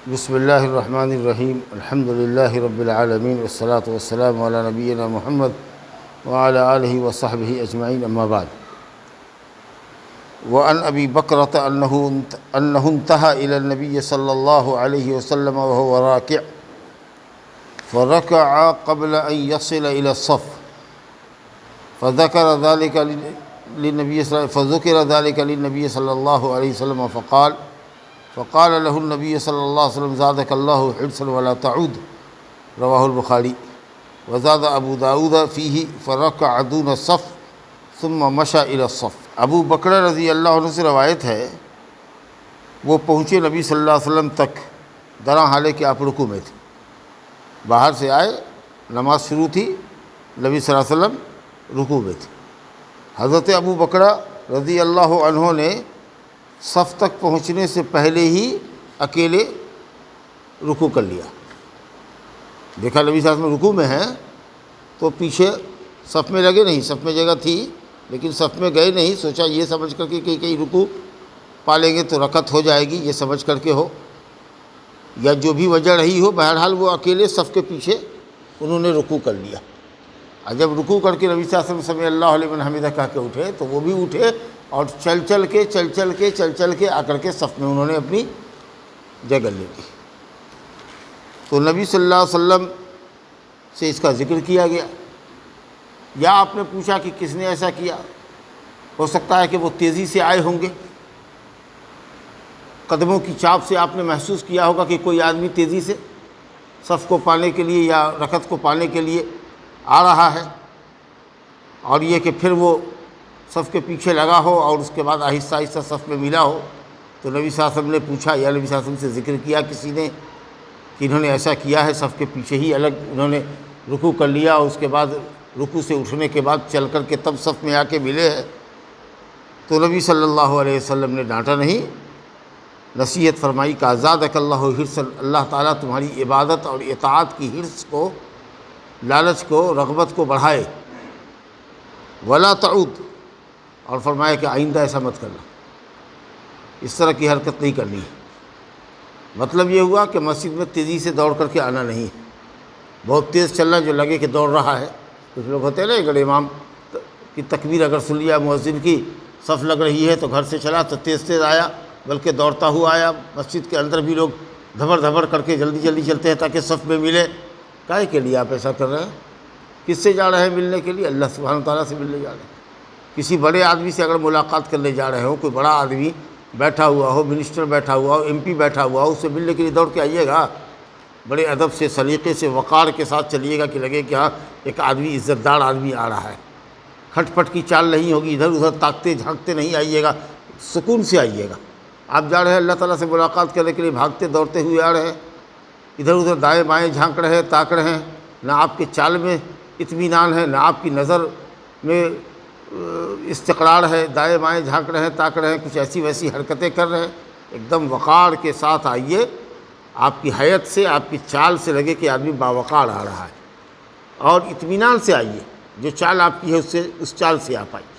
بسم اللہ الرحمن الرحیم الحمد للہ رب العالمین والصلاة والسلام علی نبینا محمد وعلی آلہ وصحبہ اجمعین اما بعد وعن ابی بکرۃ انہ انتہى الی النبی صلی اللہ علیہ وسلم وهو راکع فركع قبل ان يصل الى الصف فذكر ذلك للنبي صلى الله عليه وسلم فقال له النبي صلى الله عليه وسلم زادك الله حرصا ولا تعود رواه البخاری وزاد ابو داود فيه فركع دون الصف ثم مشى الى الصف۔ ابو بکر رضی اللہ عنہ سے روایت ہے وہ پہنچے نبی صلی اللہ علیہ وسلم تک درا حالے کہ آپ رکوع میں تھے، باہر سے آئے، نماز شروع تھی، نبی صلی اللہ علیہ وسلم رکوع میں تھے۔ حضرت ابو بکر رضی اللہ عنہ نے صف تک پہنچنے سے پہلے ہی اکیلے رکوع کر لیا۔ دیکھا نبی صلی اللہ علیہ وسلم رکوع میں ہیں تو پیچھے صف میں لگے نہیں، صف میں جگہ تھی لیکن صف میں گئے نہیں، سوچا یہ سمجھ کر کے کہ کہیں رکوع پا لیں گے تو رکعت ہو جائے گی، یہ سمجھ کر کے ہو یا جو بھی وجہ رہی ہو، بہرحال وہ اکیلے صف کے پیچھے انہوں نے رکوع کر لیا۔ اور جب رکوع کر کے نبی صلی اللہ علیہ وسلم سمع اللہ لمن حمدہ کہہ کے اٹھے تو وہ بھی اٹھے اور چل چل کے آ کر کے صف میں انہوں نے اپنی جگہ لے لی۔ تو نبی صلی اللہ علیہ وسلم سے اس کا ذکر کیا گیا، یا آپ نے پوچھا کہ کس نے ایسا کیا؟ ہو سکتا ہے کہ وہ تیزی سے آئے ہوں گے، قدموں کی چاپ سے آپ نے محسوس کیا ہوگا کہ کوئی آدمی تیزی سے صف کو پانے کے لیے یا رکعت کو پانے کے لیے آ رہا ہے، اور یہ کہ پھر وہ صف کے پیچھے لگا ہو اور اس کے بعد آہستہ آہستہ صف میں ملا ہو۔ تو نبی صلی اللہ علیہ وسلم نے پوچھا یا نبی صلی اللہ علیہ وسلم سے ذکر کیا کسی نے کہ انہوں نے ایسا کیا ہے، صف کے پیچھے ہی الگ انہوں نے رکوع کر لیا اور اس کے بعد رکوع سے اٹھنے کے بعد چل کر کے تب صف میں آ کے ملے ہیں۔ تو نبی صلی اللہ علیہ وسلم نے ڈانٹا نہیں، نصیحت فرمائی کہ زادک اللہ حرصا، اللہ تعالیٰ تمہاری عبادت اور اطاعت کی حرص کو، لالچ کو، رغبت کو بڑھائے، ولا تعود، اور فرمایا کہ آئندہ ایسا مت کرنا، اس طرح کی حرکت نہیں کرنی ہے۔ مطلب یہ ہوا کہ مسجد میں تیزی سے دوڑ کر کے آنا نہیں ہے، بہت تیز چلنا جو لگے کہ دوڑ رہا ہے۔ کچھ لوگ ہوتے ہیں نا، اگر امام کی تکبیر اگر سن لیا مؤذن کی، صف لگ رہی ہے تو گھر سے چلا تو تیز آیا، بلکہ دوڑتا ہوا آیا۔ مسجد کے اندر بھی لوگ دھبڑ کر کے جلدی چلتے ہیں تاکہ صف میں ملے۔ کائے کے لیے آپ ایسا کر رہے ہیں؟ کس سے جا رہے ہیں ملنے کے لیے؟ اللہ سبحانہ تعالیٰ سے ملنے جا رہے ہیں۔ کسی بڑے آدمی سے اگر ملاقات کرنے جا رہے ہو، کوئی بڑا آدمی بیٹھا ہوا ہو، منسٹر بیٹھا ہوا ہو، MP بیٹھا ہوا ہو، اس سے ملنے کے لیے دوڑ کے آئیے گا، بڑے ادب سے، سلیقے سے، وقار کے ساتھ چلیے گا کہ لگے کہ ہاں ایک آدمی عزت دار آدمی آ رہا ہے۔ کھٹ پٹ کی چال نہیں ہوگی، ادھر ادھر تاکتے جھانکتے نہیں آئیے گا، سکون سے آئیے گا۔ آپ جا رہے ہیں اللہ تعالیٰ سے ملاقات کرنے کے لیے، بھاگتے دوڑتے ہوئے آ رہے ہیں، ادھر ادھر دائیں بائیں جھانک رہے ہیں، تاک رہے ہیں، نہ آپ کے چال میں اطمینان ہے، نہ آپ کی نظر میں استقرار ہے، دائیں بائیں جھانک رہے ہیں، تاک رہے ہیں، کچھ ایسی ویسی حرکتیں کر رہے ہیں۔ ایک دم وقار کے ساتھ آئیے، آپ کی حیت سے، آپ کی چال سے لگے کہ آدمی باوقار آ رہا ہے، اور اطمینان سے آئیے، جو چال آپ کی ہے اس چال سے آپ آئیے،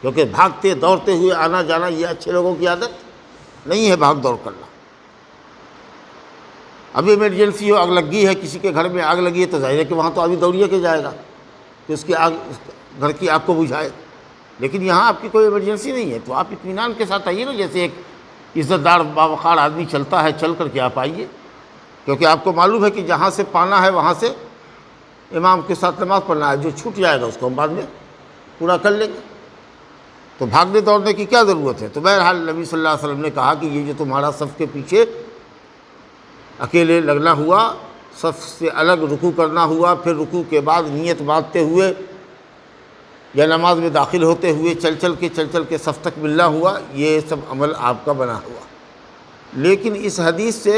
کیونکہ بھاگتے دوڑتے ہوئے آنا جانا یہ اچھے لوگوں کی عادت نہیں ہے، بھاگ دوڑ کرنا۔ اب ایمرجنسی ہو، آگ لگی ہے، کسی کے گھر میں آگ لگی ہے تو ظاہر ہے کہ وہاں تو آدمی دوڑیے کے جائے گا کہ اس کی آگ، گھر کی آگ کو بجھائے۔ لیکن یہاں آپ کی کوئی ایمرجنسی نہیں ہے تو آپ اطمینان کے ساتھ آئیے نا، جیسے ایک عزت دار باوقار آدمی چلتا ہے، چل کر کے آپ آئیے، کیونکہ آپ کو معلوم ہے کہ جہاں سے پانا ہے وہاں سے امام کے ساتھ نماز پڑھنا ہے، جو چھوٹ جائے گا اس کو ہم بعد میں پورا کر لیں گے، تو بھاگنے دوڑنے کی کیا ضرورت ہے؟ تو بہرحال نبی صلی اللہ علیہ وسلم نے کہا کہ یہ جو تمہارا صف کے پیچھے اکیلے لگنا ہوا، صف سے الگ رکوع کرنا ہوا، پھر رکوع کے بعد نیت باندھتے ہوئے یا نماز میں داخل ہوتے ہوئے چل کے صف تک ملنا ہوا، یہ سب عمل آپ کا بنا ہوا۔ لیکن اس حدیث سے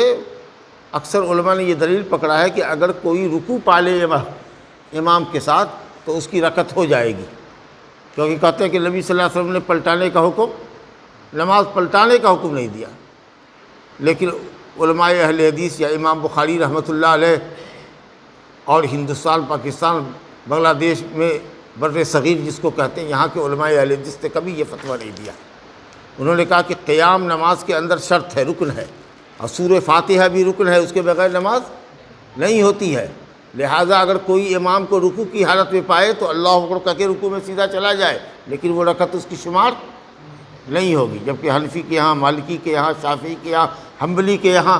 اکثر علماء نے یہ دلیل پکڑا ہے کہ اگر کوئی رکوع پالے امام کے ساتھ تو اس کی رکعت ہو جائے گی، کیونکہ کہتے ہیں کہ نبی صلی اللہ علیہ وسلم نے پلٹانے کا حکم، نماز پلٹانے کا حکم نہیں دیا۔ لیکن علماء اہل حدیث یا امام بخاری رحمۃ اللہ علیہ اور ہندوستان، پاکستان، بنگلہ دیش میں بر صغیر جس کو کہتے ہیں، یہاں کے علماء اہل حدیث نے کبھی یہ فتویٰ نہیں دیا۔ انہوں نے کہا کہ قیام نماز کے اندر شرط ہے، رکن ہے، اور سورہ فاتحہ بھی رکن ہے، اس کے بغیر نماز نہیں ہوتی ہے۔ لہٰذا اگر کوئی امام کو رکوع کی حالت میں پائے تو اللہ اکبر کہہ کے رکوع میں سیدھا چلا جائے، لیکن وہ رکعت اس کی شمار نہیں ہوگی، جبکہ حنفی کے یہاں، مالکی کے یہاں، شافعی کے یہاں، حنبلی کے یہاں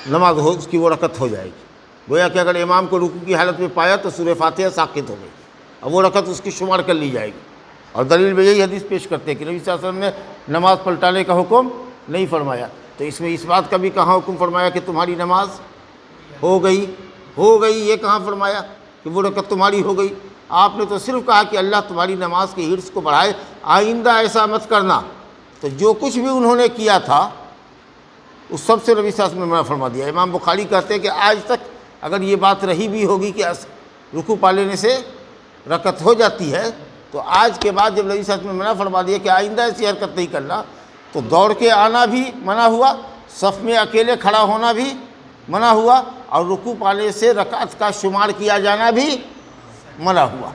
نماز ہو، اس کی وہ رکعت ہو جائے گی۔ گویا کہ اگر امام کو رکوع کی حالت میں پایا تو سورہ فاتحہ ساقط ہو گئی، اب وہ رکعت اس کی شمار کر لی جائے گی۔ اور دلیل میں یہی حدیث پیش کرتے ہیں کہ نبی صلی اللہ علیہ وسلم نے نماز پلٹانے کا حکم نہیں فرمایا، تو اس میں اس بات کا بھی کہاں حکم فرمایا کہ تمہاری نماز ہو گئی یہ کہاں فرمایا کہ وہ رکعت تمہاری ہو گئی؟ آپ نے تو صرف کہا کہ اللہ تمہاری نماز کے حرص کو بڑھائے، آئندہ ایسا مت کرنا۔ تو جو کچھ بھی انہوں نے کیا تھا اس سب سے نبی صلی اللہ علیہ وسلم نے منع فرما دیا۔ امام بخاری کہتے ہیں کہ آج تک اگر یہ بات رہی بھی ہوگی کہ رکوع پا لینے سے رکعت ہو جاتی ہے، تو آج کے بعد جب نبی صلی اللہ علیہ وسلم نے منع فرما دیا کہ آئندہ ایسی حرکت نہیں کرنا، تو دوڑ کے آنا بھی منع ہوا، صف میں اکیلے کھڑا ہونا بھی منع ہوا، اور رکوع پانے سے رکعت کا شمار کیا جانا بھی منع ہوا۔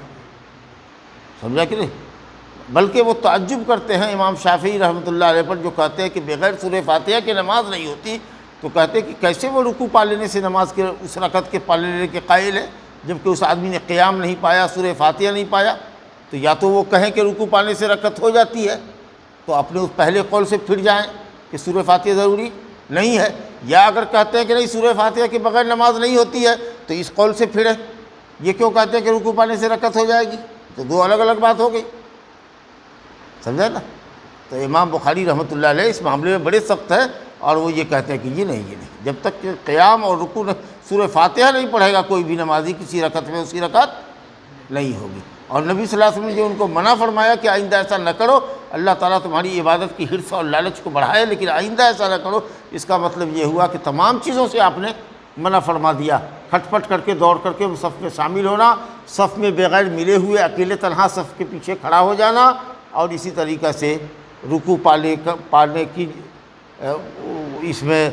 سمجھا کہ نہیں؟ بلکہ وہ تعجب کرتے ہیں امام شافعی رحمۃ اللہ علیہ پر، جو کہتے ہیں کہ بغیر سورہ فاتحہ کے نماز نہیں ہوتی، تو کہتے ہیں کہ کیسے وہ رکوع پا لینے سے نماز کے اس رکعت کے پا لینے کے قائل ہے، جبکہ اس آدمی نے قیام نہیں پایا، سورہ فاتحہ نہیں پایا۔ تو یا تو وہ کہیں کہ رکوع پانے سے رکعت ہو جاتی ہے تو اپنے اس پہلے قول سے پھر جائیں کہ سورہ فاتحہ ضروری نہیں ہے، یا اگر کہتے ہیں کہ نہیں سورہ فاتحہ کے بغیر نماز نہیں ہوتی ہے تو اس قول سے پھریں۔ یہ کیوں کہتے ہیں کہ رکوع پانے سے رکعت ہو جائے گی؟ تو دو الگ الگ بات ہو گئی، سمجھا نا؟ تو امام بخاری رحمۃ اللہ علیہ اس معاملے میں بڑے سخت ہے، اور وہ یہ کہتے ہیں کہ یہ نہیں جب تک کہ قیام اور رکوع سورہ فاتحہ نہیں پڑھے گا کوئی بھی نمازی کسی رکعت میں، اس کی رکعت نہیں ہوگی۔ اور نبی صلی اللہ علیہ وسلم نے جو ان کو منع فرمایا کہ آئندہ ایسا نہ کرو، اللہ تعالیٰ تمہاری عبادت کی حرص اور لالچ کو بڑھائے لیکن آئندہ ایسا نہ کرو، اس کا مطلب یہ ہوا کہ تمام چیزوں سے آپ نے منع فرما دیا۔ کھٹ پٹ کر کے دوڑ کر کے صف میں شامل ہونا، صف میں بغیر ملے ہوئے اکیلے تنہا صف کے پیچھے کھڑا ہو جانا، اور اسی طریقہ سے رکوع پانے کی اس میں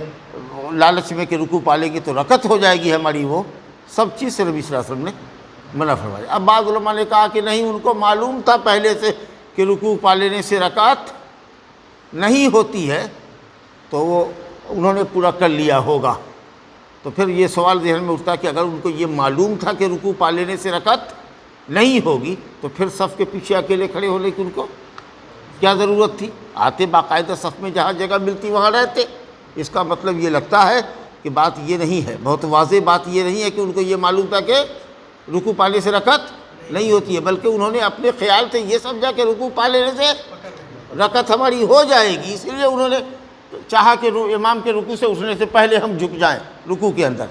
لالچ میں کہ رکوع پالے گی تو رکعت ہو جائے گی ہماری، وہ سب چیز سے نبی صلی اللہ علیہ وسلم نے منع فرمایا۔ اب بعض علماء نے کہا کہ نہیں، ان کو معلوم تھا پہلے سے کہ رکوع پا لینے سے رکعت نہیں ہوتی ہے، تو وہ انہوں نے پورا کر لیا ہوگا۔ تو پھر یہ سوال ذہن میں اٹھتا کہ اگر ان کو یہ معلوم تھا کہ رکوع پا لینے سے رکعت نہیں ہوگی تو پھر صف کے پیچھے اکیلے کھڑے ہونے کی ان کو کیا ضرورت تھی؟ آتے باقاعدہ صف میں جہاں جگہ ملتی وہاں رہتے۔ اس کا مطلب یہ لگتا ہے کہ بات یہ نہیں ہے، بہت واضح بات یہ نہیں ہے کہ ان کو یہ معلوم تھا کہ رکوع پانے سے رکعت نہیں ہوتی ہے، بلکہ انہوں نے اپنے خیال سے یہ سمجھا کہ رکوع پا لینے سے رکعت ہماری ہو جائے گی، اس لیے انہوں نے چاہا کہ امام کے رکوع سے اٹھنے سے پہلے ہم جھک جائیں رکوع کے اندر،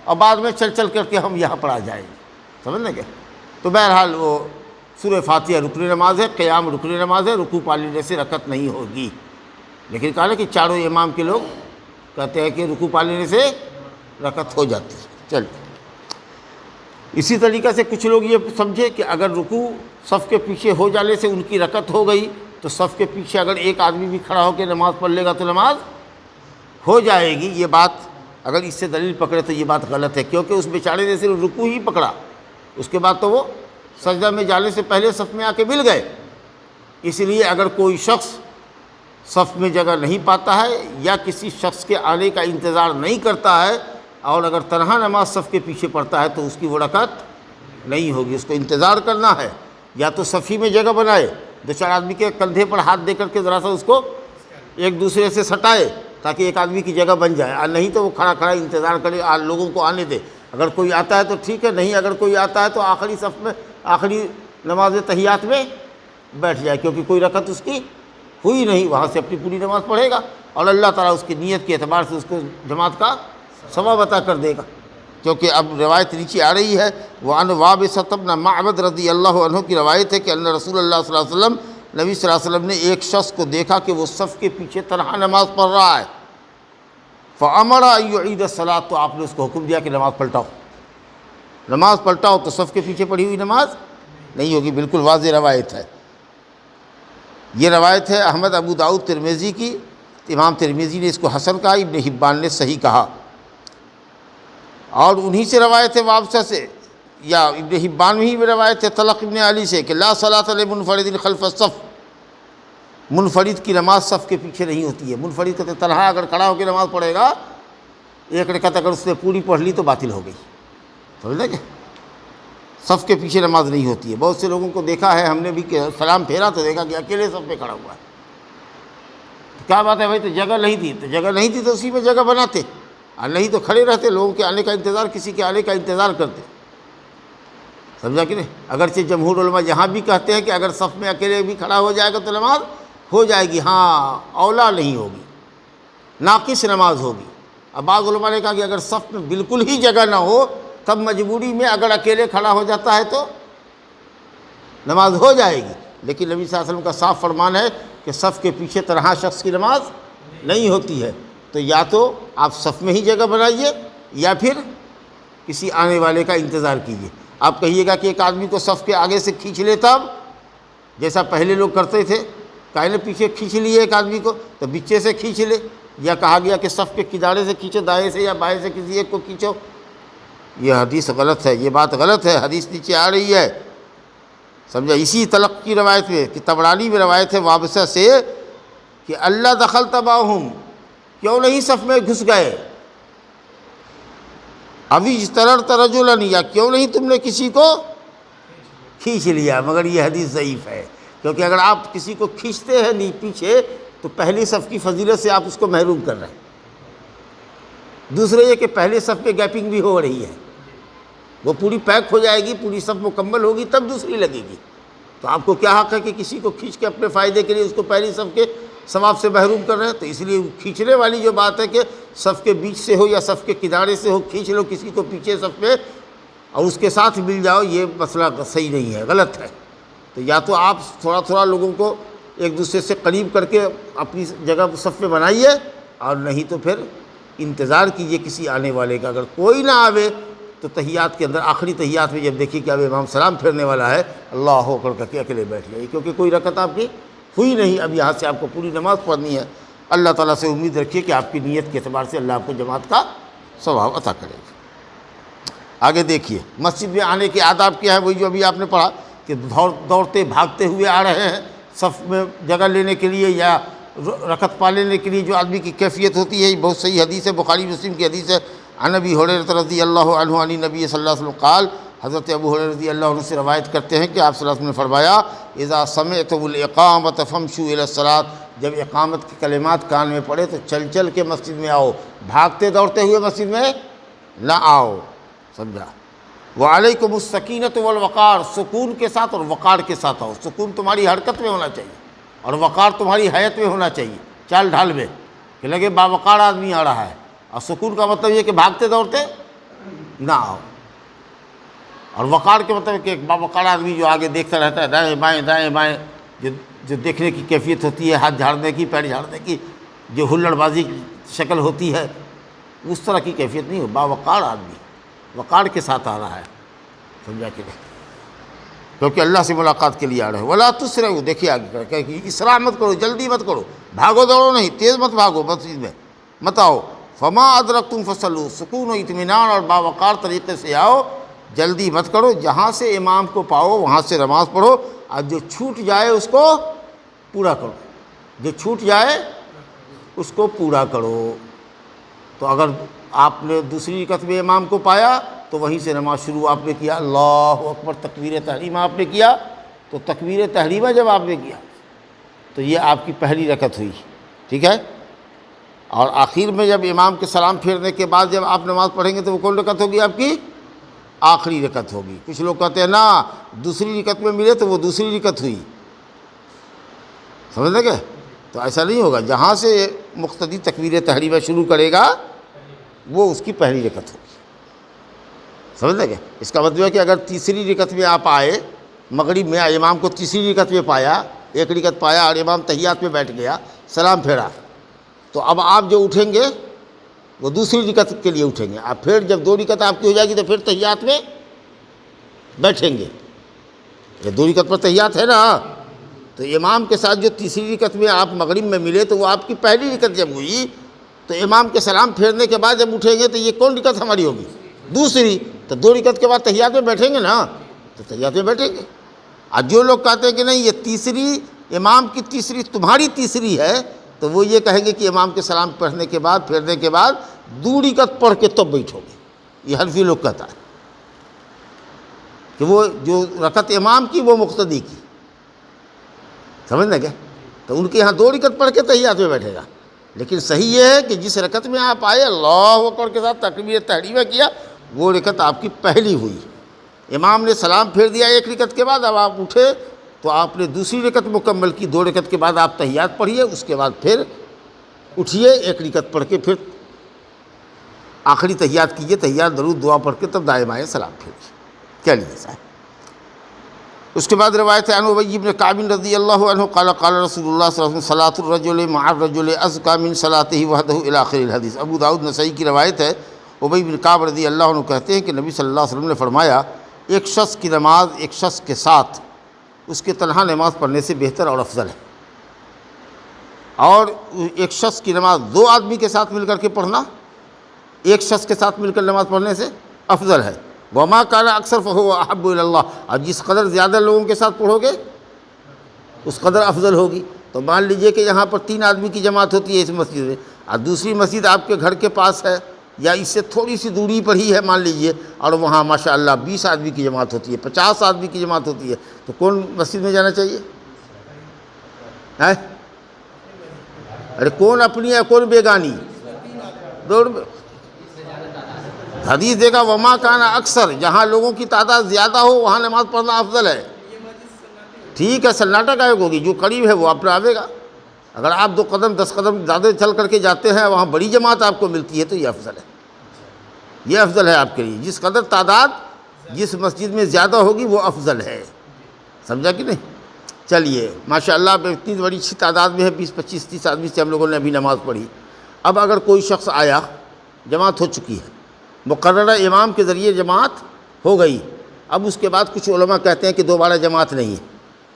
اور بعد میں چل چل کر کے ہم یہاں پر آ جائیں گے۔ سمجھنا کیا؟ تو بہرحال وہ سورہ فاتحہ رکن نماز ہے، قیام رکن نماز ہے، رکوع پا لینے سے رکعت نہیں ہوگی۔ لیکن کہا نا کہ چاروں امام کے لوگ کہتے ہیں کہ رکوع پا لینے سے رکعت ہو جاتی ہے۔ چل اسی طریقے سے کچھ لوگ یہ سمجھے کہ اگر رکوع صف کے پیچھے ہو جانے سے ان کی رکعت ہو گئی تو صف کے پیچھے اگر ایک آدمی بھی کھڑا ہو کے نماز پڑھ لے گا تو نماز ہو جائے گی۔ یہ بات اگر اس سے دلیل پکڑے تو یہ بات غلط ہے، کیونکہ اس بیچارے نے صرف رکوع ہی پکڑا، اس کے بعد تو وہ سجدہ میں جانے سے پہلے صف میں آ کے مل گئے۔ اس لیے اگر کوئی شخص صف میں جگہ نہیں پاتا ہے یا کسی شخص کے آنے کا انتظار نہیں کرتا ہے، اور اگر تنہا نماز صف کے پیچھے پڑھتا ہے تو اس کی وہ رکعت نہیں ہوگی، اس کو انتظار کرنا ہے۔ یا تو صفی میں جگہ بنائے، دو چار آدمی کے کندھے پر ہاتھ دے کر کے ذرا سا اس کو ایک دوسرے سے سٹائے تاکہ ایک آدمی کی جگہ بن جائے، اور نہیں تو وہ کھڑا کھڑا انتظار کرے، لوگوں کو آنے دے۔ اگر کوئی آتا ہے تو ٹھیک ہے، نہیں اگر کوئی آتا ہے تو آخری صف میں آخری نماز تحیات میں بیٹھ جائے، کیونکہ کوئی رکعت اس کی ہوئی نہیں، وہاں سے اپنی پوری نماز پڑھے گا اور اللہ تعالیٰ اس کی نیت کے اعتبار سے اس کو جماعت کا ثواب عطا کر دے گا۔ کیونکہ اب روایت نیچے آ رہی ہے، وعن وابصۃ بن معبد رضی اللہ عنہ کی روایت ہے کہ ان رسول اللہ صلی اللہ علیہ وسلم، نبی صلی اللہ علیہ وسلم نے ایک شخص کو دیکھا کہ وہ صف کے پیچھے تنہا نماز پڑھ رہا ہے، فامر ان یعید الصلاۃ، تو آپ نے اس کو حکم دیا کہ نماز پلٹاؤ، نماز پلٹاؤ۔ تو صف کے پیچھے پڑھی ہوئی نماز نہیں ہوگی، بالکل واضح روایت ہے۔ یہ روایت ہے احمد، ابو داؤد، ترمذی کی۔ امام ترمذی نے اس کو حسن کہا، ابن حبان نے صحیح کہا، اور انہی سے روایت ہے وابصہ سے، یا ابن حبان میں ہی روایت ہے طلق ابن علی سے کہ لا صلاۃ لمنفرد خلف الصف، منفرد کی نماز صف کے پیچھے نہیں ہوتی ہے. منفرد کہتے تنہا اگر کھڑا ہو کے نماز پڑھے گا، ایک رکعت اگر اس نے پوری پڑھ لی تو باطل ہو گئی. سمجھ لیں کہ صف کے پیچھے نماز نہیں ہوتی ہے. بہت سے لوگوں کو دیکھا ہے ہم نے بھی کہ سلام پھیرا تو دیکھا کہ اکیلے صف پہ کھڑا ہوا ہے. کیا بات ہے بھائی؟ تو جگہ نہیں تھی، تو جگہ نہیں تھی تو اسی میں جگہ بناتے، اور نہیں تو کھڑے رہتے، لوگوں کے آنے کا انتظار، کسی کے آنے کا انتظار کرتے. سمجھا کہ نہیں؟ اگرچہ جمہور علماء یہاں بھی کہتے ہیں کہ اگر صف میں اکیلے بھی کھڑا ہو جائے گا تو نماز ہو جائے گی، ہاں اولا نہیں ہوگی، ناقص نماز ہوگی. اب بعض علماء نے کہا کہ اگر صف میں بالکل ہی جگہ نہ ہو تب مجبوری میں اگر اکیلے کھڑا ہو جاتا ہے تو نماز ہو جائے گی. لیکن نبی صلی اللہ علیہ وسلم کا صاف فرمان ہے کہ صف کے پیچھے تنہا شخص کی نماز نہیں ہوتی ہے. تو یا تو آپ صف میں ہی جگہ بنائیے یا پھر کسی آنے والے کا انتظار کیجیے. آپ کہیے گا کہ ایک آدمی کو صف کے آگے سے کھینچ لیتا، اب جیسا پہلے لوگ کرتے تھے، کہنے پیچھے کھینچ لیے ایک آدمی کو تو بچے سے کھینچ لے، یا کہا گیا کہ صف کے کنارے سے کھینچو، دائیں سے یا بائیں سے کسی ایک کو کھینچو. یہ حدیث غلط ہے، یہ بات غلط ہے. حدیث نیچے آ رہی ہے، سمجھا. اسی طلق کی روایت میں کہ طبرانی میں روایت ہے وابسہ سے کہ اللہ دخل تباہم، کیوں نہیں صف میں گھس گئے، ابھی اجتررت رجلا، یا کیوں نہیں تم نے کسی کو کھینچ لیا. مگر یہ حدیث ضعیف ہے، کیونکہ اگر آپ کسی کو کھینچتے ہیں نہیں پیچھے تو پہلی صف کی فضیلت سے آپ اس کو محروم کر رہے ہیں. دوسرے یہ کہ پہلے صف پہ گیپنگ بھی ہو رہی ہے، وہ پوری پیک ہو جائے گی، پوری صف مکمل ہوگی تب دوسری لگے گی. تو آپ کو کیا حق ہے کہ کسی کو کھینچ کے اپنے فائدے کے لیے اس کو پہلی صف کے ثواب سے محروم کر رہے ہیں؟ تو اس لیے کھینچنے والی جو بات ہے کہ صف کے بیچ سے ہو یا صف کے کنارے سے ہو، کھینچ لو کسی کو پیچھے صف پہ اور اس کے ساتھ مل جاؤ، یہ مسئلہ صحیح نہیں ہے، غلط ہے. تو یا تو آپ تھوڑا تھوڑا لوگوں کو ایک دوسرے سے قریب کر کے اپنی جگہ صف میں بنائیے، اور نہیں تو پھر انتظار کیجئے کسی آنے والے کا. اگر کوئی نہ آوے تو تحیات کے اندر آخری تحیات میں جب دیکھیے کہ اب امام سلام پھیرنے والا ہے، اللہ اکبر کر کے اکیلے بیٹھ گئے، کیونکہ کوئی رکعت آپ کی ہوئی نہیں. اب یہاں سے آپ کو پوری نماز پڑھنی ہے. اللہ تعالیٰ سے امید رکھیے کہ آپ کی نیت کے اعتبار سے اللہ آپ کو جماعت کا ثواب عطا کرے گا. آگے دیکھیے مسجد میں آنے کے آداب کیا ہے، وہی جو ابھی آپ نے پڑھا کہ دوڑتے بھاگتے ہوئے آ رہے ہیں صف میں جگہ لینے کے لیے یا رکعت پا لینے کے لیے جو آدمی کی کیفیت ہوتی ہے. بہت صحیح حدیث ہے، بخاری مسلم کی حدیث ہے. عن ابی ہریرہ رضی اللہ عنہ عن نبی صلی اللہ علیہ وسلم قال، حضرت ابو ہریرہ رضی اللہ عنہ سے روایت کرتے ہیں کہ آپ صلی اللہ علیہ وسلم نے فرمایا، اذا سمعتم الاقامۃ فامشوا الی الصلاۃ، جب اقامت کے کلمات کان میں پڑے تو چل چل کے مسجد میں آؤ، بھاگتے دوڑتے ہوئے مسجد میں نہ آؤ. سمجھا. وعلیکم السکینۃ والوقار، سکون کے ساتھ اور وقار کے ساتھ آؤ. سکون تمہاری حرکت میں ہونا چاہیے اور وقار تمہاری حیت میں ہونا چاہیے، چال ڈھال میں، کہ لگے باوقار آدمی آ رہا ہے. اور سکون کا مطلب یہ کہ بھاگتے دوڑتے نہ آؤ، اور وقار کے مطلب کہ ایک باوقار آدمی جو آگے دیکھتا رہتا ہے دائیں بائیں دائیں بائیں، جو دیکھنے کی کیفیت ہوتی ہے، ہاتھ جھاڑنے کی، پیر جھاڑنے کی، جو ہلڑ بازی شکل ہوتی ہے، اس طرح کی کیفیت نہیں ہو. باوقار آدمی وقار کے ساتھ آ رہا ہے. سمجھا کہ نہیں؟ کیونکہ اللہ سے ملاقات کے لیے آ رہے ہیں. ولا تسرعوا، دیکھیے آگے کہ اسراع مت کرو، جلدی مت کرو، بھاگو دوڑو نہیں، تیز مت بھاگو، مسجد میں مت آؤ. فما ادرکتم فصلوا، سکون و اطمینان اور باوقار طریقے سے آؤ، جلدی مت کرو. جہاں سے امام کو پاؤ وہاں سے نماز پڑھو، اور جو چھوٹ جائے اس کو پورا کرو، جو چھوٹ جائے اس کو پورا کرو. تو اگر آپ نے دوسری رکعت میں امام کو پایا تو وہیں سے نماز شروع آپ نے کیا، اللہ اکبر، تکبیر تحریمہ آپ نے کیا. تو تکبیر تحریمہ جب آپ نے کیا تو یہ آپ کی پہلی رکعت ہوئی، ٹھیک ہے. اور آخر میں جب امام کے سلام پھیرنے کے بعد جب آپ نماز پڑھیں گے تو وہ کون رکعت ہوگی؟ آپ کی آخری رکعت ہوگی. کچھ لوگ کہتے ہیں نا دوسری رکعت میں ملے تو وہ دوسری رکعت ہوئی، سمجھ لیں گے؟ تو ایسا نہیں ہوگا. جہاں سے مقتدی تکبیر تحریمہ شروع کرے گا وہ اس کی پہلی رکعت ہوگی، سمجھ لیں گے؟ اس کا مطلب ہے کہ اگر تیسری رکعت میں آپ آئے، مغرب میں امام کو تیسری رکعت میں پایا، ایک رکعت پایا اور امام تحیات میں بیٹھ گیا، سلام پھیرا، تو اب آپ جو اٹھیں گے وہ دوسری رکعت کے لیے اٹھیں گے. آپ پھر جب دو رکعت آپ کی ہو جائے گی تو پھر تحیات میں بیٹھیں گے. یہ دو رکعت پر تحیات ہے نا. تو امام کے ساتھ جو تیسری رکعت میں آپ مغرب میں ملے تو وہ آپ کی پہلی رکعت جب ہوئی تو امام کے سلام پھیرنے کے بعد جب اٹھیں گے تو یہ کون رکعت ہماری ہوگی؟ دوسری. تو دو رکعت کے بعد تحیات میں بیٹھیں گے نا، تو تحیات میں بیٹھیں گے. اور جو لوگ کہتے ہیں کہ نہیں یہ تیسری امام کی تیسری تمہاری تیسری ہے تو وہ یہ کہیں گے کہ امام کے سلام پڑھنے کے بعد پھیرنے کے بعد 2 رکعت پڑھ کے تب بیٹھو گے. یہ حنفی لوگ کہتا ہے کہ وہ جو رکعت امام کی وہ مقتدی کی، سمجھنا کیا؟ تو ان کے یہاں 2 رکعت پڑھ کے تحیات میں بیٹھے گا. لیکن صحیح یہ ہے کہ جس رکعت میں آپ آئے اللہ اکبر کے ساتھ تکبیر تحریمہ کیا، وہ رکعت آپ کی پہلی ہوئی. امام نے سلام پھیر دیا 1 رکعت کے بعد، اب آپ اٹھے تو آپ نے دوسری رکعت مکمل کی. 2 رکعت کے بعد آپ تحیات پڑھیے، اس کے بعد پھر اٹھیے 1 رکعت پڑھ کے پھر آخری تحیات کیجیے، تحیات درود دعا پڑھ کے تب دائم آئے سلام پھیریے. کیا لیے صاحب. اس کے بعد روایت ہے ابی بن کعب رضی اللہ عنہ قال قال رسول اللہ صلی اللہ علیہ وسلم صلاۃ الرجل مع الرجل ازکیٰ من صلاته وحدہ الی آخر الحدیث. ابو داؤد نسائی کی روایت ہے. ابی بن کعب رضی اللہ عنہ کہتے ہیں کہ نبی صلی اللہ علیہ وسلم نے فرمایا ایک شخص کی نماز ایک شخص کے ساتھ اس کے تنہا نماز پڑھنے سے بہتر اور افضل ہے، اور ایک شخص کی نماز 2 آدمی کے ساتھ مل کر کے پڑھنا ایک شخص کے ساتھ مل کر نماز پڑھنے سے افضل ہے. وما کان اکثر فہو احب الی اللہ، اور جس قدر زیادہ لوگوں کے ساتھ پڑھو گے اس قدر افضل ہوگی. تو مان لیجئے کہ یہاں پر 3 آدمی کی جماعت ہوتی ہے اس مسجد میں، اور دوسری مسجد آپ کے گھر کے پاس ہے یا اس سے تھوڑی سی دوری پر ہی ہے مان لیجئے، اور وہاں ماشاءاللہ 20 آدمی کی جماعت ہوتی ہے، 50 آدمی کی جماعت ہوتی ہے، تو کون مسجد میں جانا چاہیے؟ ارے کون اپنی ہے کون بیگانی؟ حدیث دیکھا وما کان اکثر، جہاں لوگوں کی تعداد زیادہ ہو وہاں نماز پڑھنا افضل ہے. ٹھیک ہے سناٹا کا ہوگی، جو قریب ہے وہ اپنا آئے گا. اگر آپ 2 قدم 10 قدم زیادہ چل کر کے جاتے ہیں وہاں بڑی جماعت آپ کو ملتی ہے تو یہ افضل ہے، یہ افضل ہے آپ کے لیے. جس قدر تعداد جس مسجد میں زیادہ ہوگی وہ افضل ہے. سمجھا کہ نہیں؟ چلیے ماشاءاللہ اب اتنی بڑی اچھی تعداد میں ہے، 20 25 30 آدمی سے ہم لوگوں نے ابھی نماز پڑھی. اب اگر کوئی شخص آیا، جماعت ہو چکی ہے، مقررہ امام کے ذریعے جماعت ہو گئی، اب اس کے بعد کچھ علماء کہتے ہیں کہ دوبارہ جماعت نہیں ہے.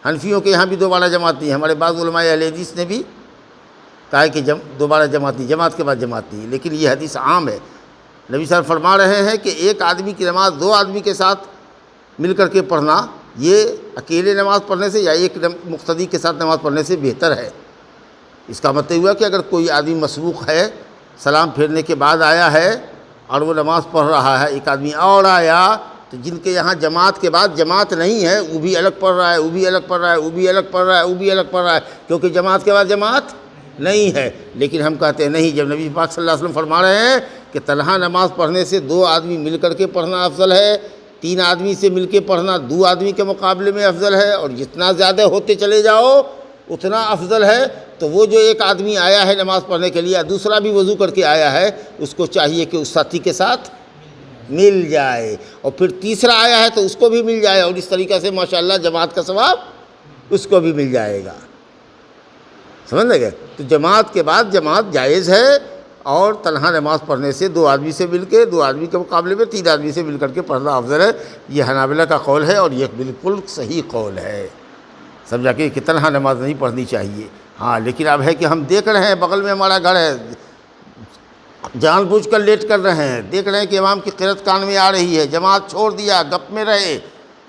حنفیوں کے یہاں بھی دوبارہ جماعت نہیں ہے، ہمارے بعض علماء اہل حدیث نے بھی کہا ہے کہ دوبارہ جماعت نہیں، جماعت کے بعد جماعت نہیں ہے. لیکن یہ حدیث عام ہے. نبی صلی اللہ علیہ وسلم فرما رہے ہیں کہ ایک آدمی کی نماز 2 آدمی کے ساتھ مل کر کے پڑھنا یہ اکیلے نماز پڑھنے سے یا ایک مقتدی کے ساتھ نماز پڑھنے سے بہتر ہے. اس کا مطلب ہوا کہ اگر کوئی آدمی مسبوق ہے، سلام پھیرنے کے بعد آیا ہے اور وہ نماز پڑھ رہا ہے، ایک آدمی اور آیا تو جن کے یہاں جماعت کے بعد جماعت نہیں ہے وہ بھی الگ پڑھ رہا ہے، وہ بھی الگ پڑھ رہا ہے، وہ بھی الگ پڑھ رہا ہے، وہ بھی الگ پڑھ رہا ہے، کیونکہ جماعت کے بعد جماعت نہیں ہے. لیکن ہم کہتے ہیں نہیں، جب نبی پاک صلی اللہ علیہ وسلم فرما رہے ہیں کہ تنہا نماز پڑھنے سے 2 آدمی مل کر کے پڑھنا افضل ہے، 3 آدمی سے مل کے پڑھنا 2 آدمی کے مقابلے میں افضل ہے، اور جتنا زیادہ ہوتے چلے جاؤ اتنا افضل ہے. تو وہ جو ایک آدمی آیا ہے نماز پڑھنے کے لیے، دوسرا بھی وضو کر کے آیا ہے، اس کو چاہیے کہ اس ساتھی کے ساتھ مل جائے، اور پھر تیسرا آیا ہے تو اس کو بھی مل جائے، اور اس طریقہ سے ماشاءاللہ جماعت کا ثواب اس کو بھی مل جائے گا. سمجھ لگے؟ تو جماعت کے بعد جماعت جائز ہے، اور تنہا نماز پڑھنے سے 2 آدمی سے مل کے 2 آدمی کے مقابلے میں 3 آدمی سے مل کر کے پڑھنا افضل ہے. یہ حنابلہ کا قول ہے اور یہ بالکل صحیح قول ہے. سمجھا کہ تنہا نماز نہیں پڑھنی چاہیے. ہاں لیکن اب ہے کہ ہم دیکھ رہے ہیں بغل میں ہمارا گھر ہے، جان بوجھ کر لیٹ کر رہے ہیں، دیکھ رہے ہیں کہ امام کی قرات کان میں آ رہی ہے، جماعت چھوڑ دیا، گپ میں رہے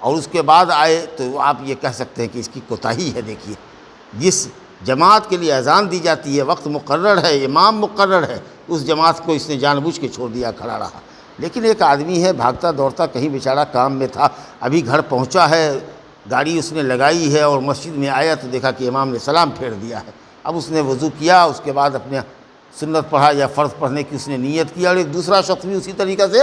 اور اس کے بعد آئے، تو آپ یہ کہہ سکتے ہیں کہ اس کی کوتاہی ہے. دیکھیے جس جماعت کے لیے اذان دی جاتی ہے، وقت مقرر ہے، امام مقرر ہے، اس جماعت کو اس نے جان بوجھ کے چھوڑ دیا، کھڑا رہا. لیکن ایک آدمی ہے بھاگتا دوڑتا کہیں بیچارہ کام میں تھا، ابھی گھر پہنچا ہے، گاڑی اس نے لگائی ہے اور مسجد میں آیا تو دیکھا کہ امام نے سلام پھیر دیا ہے. اب اس نے وضو کیا، اس کے بعد اپنے سنت پڑھا یا فرض پڑھنے کی اس نے نیت کیا، اور ایک دوسرا شخص بھی اسی طریقہ سے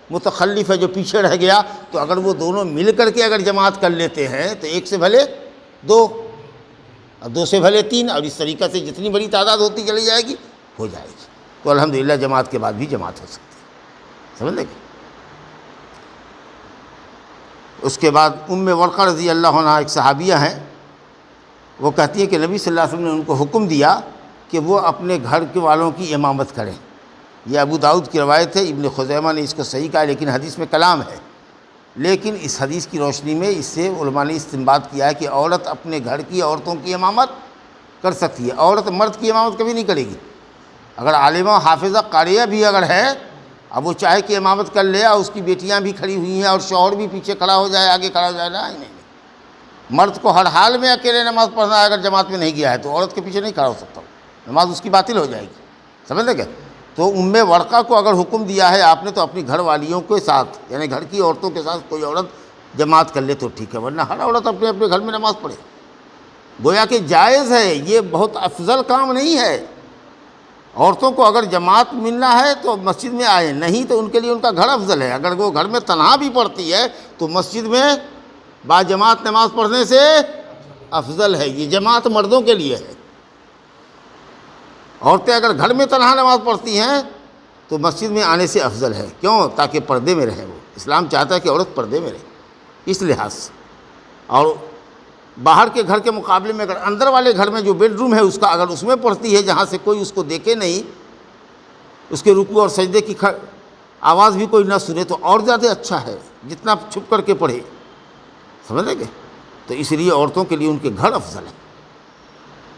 متخلف ہے جو پیچھے رہ گیا. تو اگر وہ دونوں مل کر کے اگر جماعت کر لیتے ہیں تو 1 سے بھلے 2 اور 2 سے بھلے 3، اور اس طریقہ سے جتنی بڑی تعداد ہوتی چلی جائے گی ہو جائے گی. تو الحمدللہ جماعت کے بعد بھی جماعت ہو سکتی ہے. سمجھ لیں گے؟ اس کے بعد ورقہ رضی اللہ عنہ ایک صحابیہ ہیں، وہ کہتی ہے کہ نبی صلی اللہ علیہ وسلم نے ان کو حکم دیا کہ وہ اپنے گھر کے والوں کی امامت کریں. یہ ابو داؤد کی روایت ہے، ابن خزیمہ نے اس کو صحیح کہا، لیکن حدیث میں کلام ہے. لیکن اس حدیث کی روشنی میں اس سے علماء نے استنباط کیا ہے کہ عورت اپنے گھر کی عورتوں کی امامت کر سکتی ہے، عورت مرد کی امامت کبھی نہیں کرے گی. اگر عالمہ حافظہ قاریہ بھی اگر ہے، اب وہ چاہے کہ امامت کر لے اور اس کی بیٹیاں بھی کھڑی ہوئی ہیں اور شوہر بھی پیچھے کھڑا ہو جائے، آگے کھڑا ہو جائے، نہیں. مرد کو ہر حال میں اکیلے نماز پڑھنا ہے، اگر جماعت میں نہیں گیا ہے تو عورت کے پیچھے نہیں کھڑا ہو سکتا، نماز اس کی باطل ہو جائے گی، سمجھ لے گا؟ تو ورقہ کو اگر حکم دیا ہے آپ نے تو اپنی گھر والیوں کے ساتھ، یعنی گھر کی عورتوں کے ساتھ کوئی عورت جماعت کر لے تو ٹھیک ہے، ورنہ ہر عورت اپنے اپنے گھر میں نماز پڑھے۔ گویا کہ جائز ہے، یہ بہت افضل کام نہیں ہے۔ عورتوں کو اگر جماعت ملنا ہے تو مسجد میں آئیں، نہیں تو ان کے لیے ان کا گھر افضل ہے۔ اگر وہ گھر میں تنہا بھی پڑھتی ہے تو مسجد میں با جماعت نماز پڑھنے سے افضل ہے۔ یہ جماعت مردوں کے لیے ہے۔ عورتیں اگر گھر میں تنہا نماز پڑھتی ہیں تو مسجد میں آنے سے افضل ہے۔ کیوں؟ تاکہ پردے میں رہے۔ وہ اسلام چاہتا ہے کہ عورت پردے میں رہے، اس لحاظ سے۔ اور باہر کے گھر کے مقابلے میں اگر اندر والے گھر میں جو بیڈ روم ہے اس کا، اگر اس میں پڑھتی ہے جہاں سے کوئی اس کو دیکھے نہیں، اس کے رکوع اور سجدے کی آواز بھی کوئی نہ سنے، تو اور زیادہ اچھا ہے جتنا چھپ کر کے پڑھے، سمجھ لیں گے؟ تو اس لیے عورتوں کے لیے ان کے گھر افضل ہے۔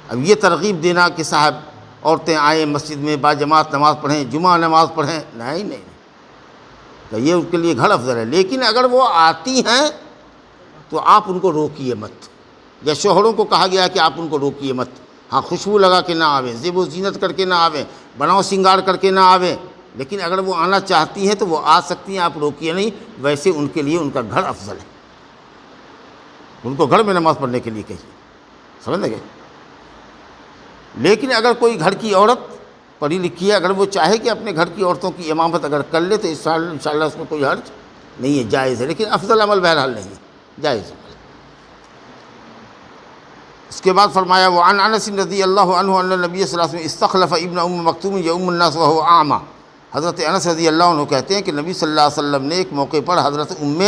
اب یہ ترغیب دینا کہ صاحب عورتیں آئیں مسجد میں با جماعت نماز پڑھیں، جمعہ نماز پڑھیں، نہیں، تو یہ ان کے لیے گھر افضل ہے۔ لیکن اگر وہ آتی ہیں تو آپ ان کو روکیے مت۔ یا شوہروں کو کہا گیا کہ آپ ان کو روکیے مت۔ ہاں، خوشبو لگا کے نہ آویں، زیب و زینت کر کے نہ آویں، بناؤ سنگار کر کے نہ آویں، لیکن اگر وہ آنا چاہتی ہیں تو وہ آ سکتی ہیں، آپ روکیے نہیں۔ ویسے ان کے لیے ان کا گھر افضل ہے، ان کو گھر میں نماز پڑھنے کے لیے کہیے، سمجھ لیں گے؟ لیکن اگر کوئی گھر کی عورت پڑھی لکھی ہے، اگر وہ چاہے کہ اپنے گھر کی عورتوں کی امامت اگر کر لے تو انشاءاللہ اس میں کوئی حرج نہیں ہے، جائز ہے، لیکن افضل عمل بہرحال نہیں ہے، جائز ہے۔ اس کے بعد فرمایا وعن انس رضی اللہ عنہ ان نبی صلی اللہ علیہ وسلم استخلف ابن ام مکتوم یؤم الناس وهو اعمى۔ حضرت انس رضی اللہ عنہ کہتے ہیں کہ نبی صلی اللہ علیہ وسلم نے ایک موقع پر حضرت ام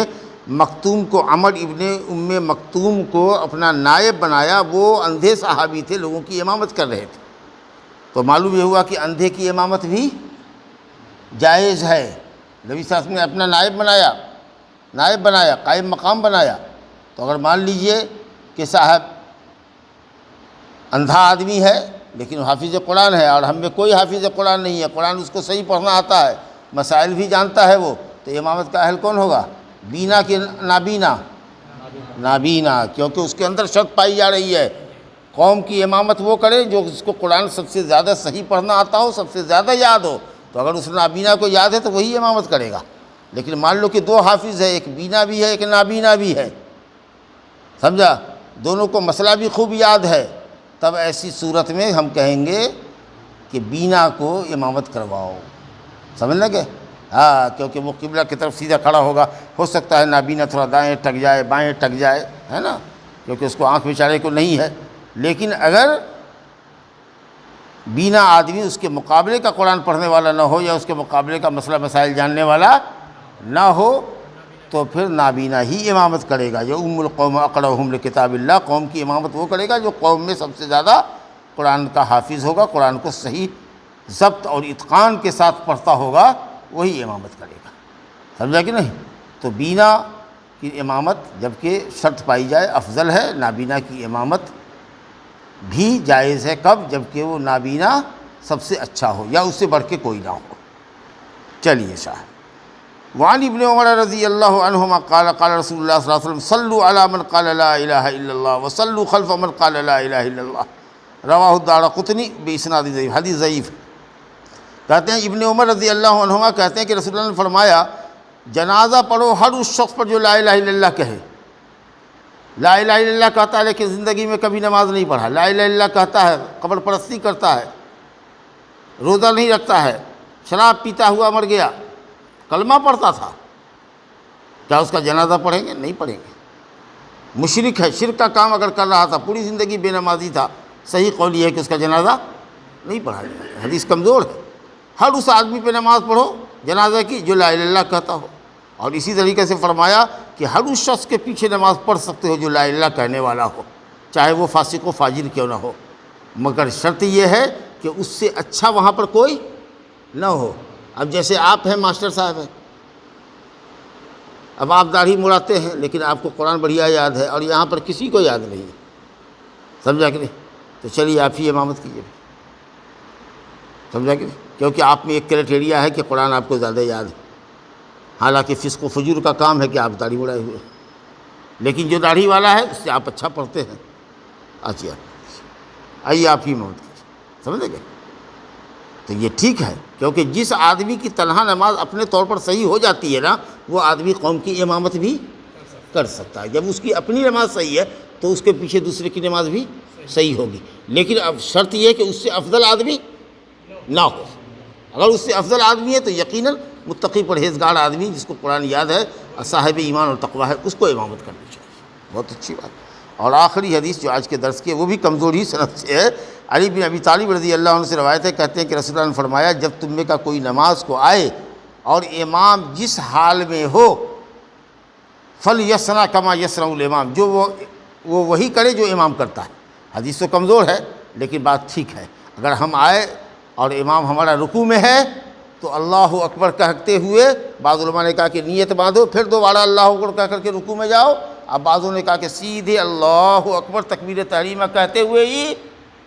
مکتوم کو، عمر ابن ام مکتوم کو اپنا نائب بنایا۔ وہ اندھے صحابی تھے، لوگوں کی امامت کر رہے تھے، تو معلوم یہ ہوا کہ اندھے کی امامت بھی جائز ہے۔ نبی صلی اللہ علیہ وسلم نے اپنا نائب بنایا، قائم مقام بنایا۔ تو اگر مان لیجئے کہ صاحب اندھا آدمی ہے لیکن حافظ قرآن ہے اور ہم میں کوئی حافظ قرآن نہیں ہے، قرآن اس کو صحیح پڑھنا آتا ہے، مسائل بھی جانتا ہے وہ، تو امامت کا اہل کون ہوگا؟ بینا کہ نابینا؟ نابینا، کیونکہ اس کے اندر شرط پائی جا رہی ہے قوم کی امامت وہ کرے جو اس کو قرآن سب سے زیادہ صحیح پڑھنا آتا ہو، سب سے زیادہ یاد ہو۔ تو اگر اس نابینا کو یاد ہے تو وہی امامت کرے گا۔ لیکن مان لو کہ دو حافظ ہے، ایک بینا بھی ہے ایک نابینا بھی ہے، سمجھا؟ دونوں کو مسئلہ بھی خوب یاد ہے، تب ایسی صورت میں ہم کہیں گے کہ بینا کو امامت کرواؤ، سمجھ لگے؟ ہاں، کیونکہ وہ قبلہ کی طرف سیدھا کھڑا ہوگا، ہو سکتا ہے نابینا تھوڑا دائیں ٹک جائے بائیں ٹک جائے، ہے نا، کیونکہ اس کو آنکھ بیچارے کو نہیں ہے۔ لیکن اگر بینا آدمی اس کے مقابلے کا قرآن پڑھنے والا نہ ہو یا اس کے مقابلے کا مسئلہ مسائل جاننے والا نہ ہو تو پھر نابینا ہی امامت کرے گا۔ جو ام القوم اقرأہم لکتاب اللہ، قوم کی امامت وہ کرے گا جو قوم میں سب سے زیادہ قرآن کا حافظ ہوگا، قرآن کو صحیح ضبط اور اتقان کے ساتھ پڑھتا ہوگا، وہی امامت کرے گا، سمجھا کہ نہیں؟ تو بینا کی امامت جبکہ شرط پائی جائے افضل ہے، نابینا کی امامت بھی جائز ہے۔ کب؟ جبکہ وہ نابینا سب سے اچھا ہو یا اس سے بڑھ کے کوئی نہ ہو۔ چلیے صاحب، وعن ابن عمر رضی اللہ عنہما قال قال رسول اللہ صلی اللہ علیہ وسلم صلوا علی من قال لا الہ الا اللہ وصلوا خلف من قال لا الہ الا اللہ، رواہ الدارقطنی باسناد ضعیف، حدیث ضعیف۔ کہتے ہیں ابن عمر رضی اللہ عنہما کہتے ہیں کہ رسول اللہ نے فرمایا جنازہ پڑھو ہر اس شخص پر جو لا الہ الا اللہ کہے۔ لا الہ الا اللہ کہتا ہے لیکن زندگی میں کبھی نماز نہیں پڑھا، لا الہ الا اللہ کہتا ہے قبر پرستی کرتا ہے، روزہ نہیں رکھتا ہے، شراب پیتا ہوا مر گیا، کلمہ پڑھتا تھا، کیا اس کا جنازہ پڑھیں گے؟ نہیں پڑھیں گے۔ مشرک ہے، شرک کا کام اگر کر رہا تھا، پوری زندگی بے نمازی تھا، صحیح قول یہ ہے کہ اس کا جنازہ نہیں پڑھا جائے گا، حدیث کمزور ہے۔ ہر اس آدمی پہ نماز پڑھو جنازہ کی جو لا الہ الا اللہ کہتا ہو، اور اسی طریقے سے فرمایا کہ ہر اس شخص کے پیچھے نماز پڑھ سکتے ہو جو لا الہ الا اللہ کہنے والا ہو، چاہے وہ فاسق و فاجر کیوں نہ ہو، مگر شرط یہ ہے کہ اس سے اچھا وہاں پر کوئی نہ ہو۔ اب جیسے آپ ہیں، ماسٹر صاحب ہیں، اب آپ داڑھی مڑاتے ہیں لیکن آپ کو قرآن بڑھیا یاد ہے اور یہاں پر کسی کو یاد نہیں ہے، سمجھا کہ نہیں؟ تو چلیے آپ ہی امامت کیجیے، سمجھا کہ نہیں؟ کیونکہ آپ میں ایک کرائٹیریا ہے کہ قرآن آپ کو زیادہ یاد ہے، حالانکہ فسق و فجور کا کام ہے کہ آپ داڑھی مڑائے ہوئے، لیکن جو داڑھی والا ہے اس سے آپ اچھا پڑھتے ہیں، اچھا آئیے آپ ہی مدد کیجیے، سمجھ گئے؟ تو یہ ٹھیک ہے، کیونکہ جس آدمی کی تنہا نماز اپنے طور پر صحیح ہو جاتی ہے نا، وہ آدمی قوم کی امامت بھی کر سکتا ہے۔ جب اس کی اپنی نماز صحیح ہے تو اس کے پیچھے دوسرے کی نماز بھی صحیح ہوگی، لیکن اب شرط یہ ہے کہ اس سے افضل آدمی نہ ہو۔ اگر اس سے افضل آدمی ہے تو یقیناً متقی پرہیزگار آدمی جس کو قرآن یاد ہے، صاحب ایمان اور تقویٰ ہے، اس کو امامت کرنی چاہیے۔ بہت اچھی بات۔ اور آخری حدیث جو آج کے درس کی ہے وہ بھی کمزور ہی سند سے ہے، علی بن ابی طالب رضی اللہ عنہ سے روایت ہے، کہتے ہیں کہ رسول اللہ نے فرمایا، جب تم میں کا کوئی نماز کو آئے اور امام جس حال میں ہو، فَلْيَصْنَعْ كَمَا يَصْنَعُ الْإِمَامُ، جو وہ وہی کرے جو امام کرتا ہے۔ حدیث تو کمزور ہے لیکن بات ٹھیک ہے۔ اگر ہم آئے اور امام ہمارا رکوع میں ہے تو اللہ اکبر کہتے ہوئے، بعض علماء نے کہا کہ نیت باندھو، پھر دوبارہ اللہ اکبر کہہ کر کے رکوع میں جاؤ۔ اب بعضوں نے کہا کہ سیدھے اللہ اکبر تکبیر تحریمہ کہتے ہوئے ہی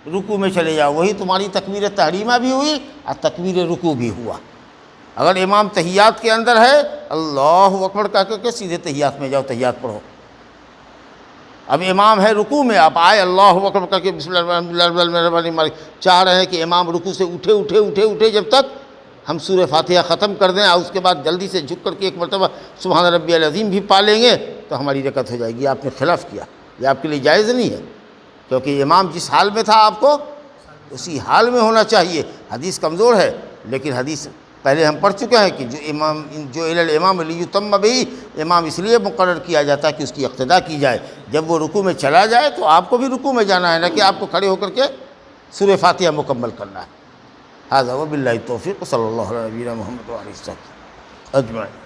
رکوع میں چلے جاؤ، وہی تمہاری تکبیر تحریمہ بھی ہوئی اور تکبیر رکوع بھی ہوا۔ اگر امام تحیات کے اندر ہے، اللہ اکبر کہہ کر کے سیدھے تحیات میں جاؤ، تحیات پڑھو۔ اب امام ہے رکوع میں، آپ آئے اللہ اکبر کہہ کے بسم اللہ الرحمن الرحیم، چاہ رہے ہیں کہ امام رکوع سے اٹھے جب تک ہم سورہ فاتحہ ختم کر دیں اور اس کے بعد جلدی سے جھک کر کے ایک مرتبہ سبحان ربی العظیم بھی پا لیں گے تو ہماری رکعت ہو جائے گی۔ آپ نے خلاف کیا، یہ آپ کے لیے جائز نہیں ہے، کیونکہ امام جس حال میں تھا آپ کو اسی حال میں ہونا چاہیے۔ حدیث کمزور ہے لیکن حدیث پہلے ہم پڑھ چکے ہیں کہ جو الامام لیتم بہ، امام اس لیے مقرر کیا جاتا ہے کہ اس کی اقتداء کی جائے۔ جب وہ رکوع میں چلا جائے تو آپ کو بھی رکوع میں جانا ہے، نہ کہ آپ کو کھڑے ہو کر کے سورہ فاتحہ مکمل کرنا ہے۔ ھذا وباللہ التوفیق، صلی اللہ علیہ محمد وعلیہ وسلم اجمعین۔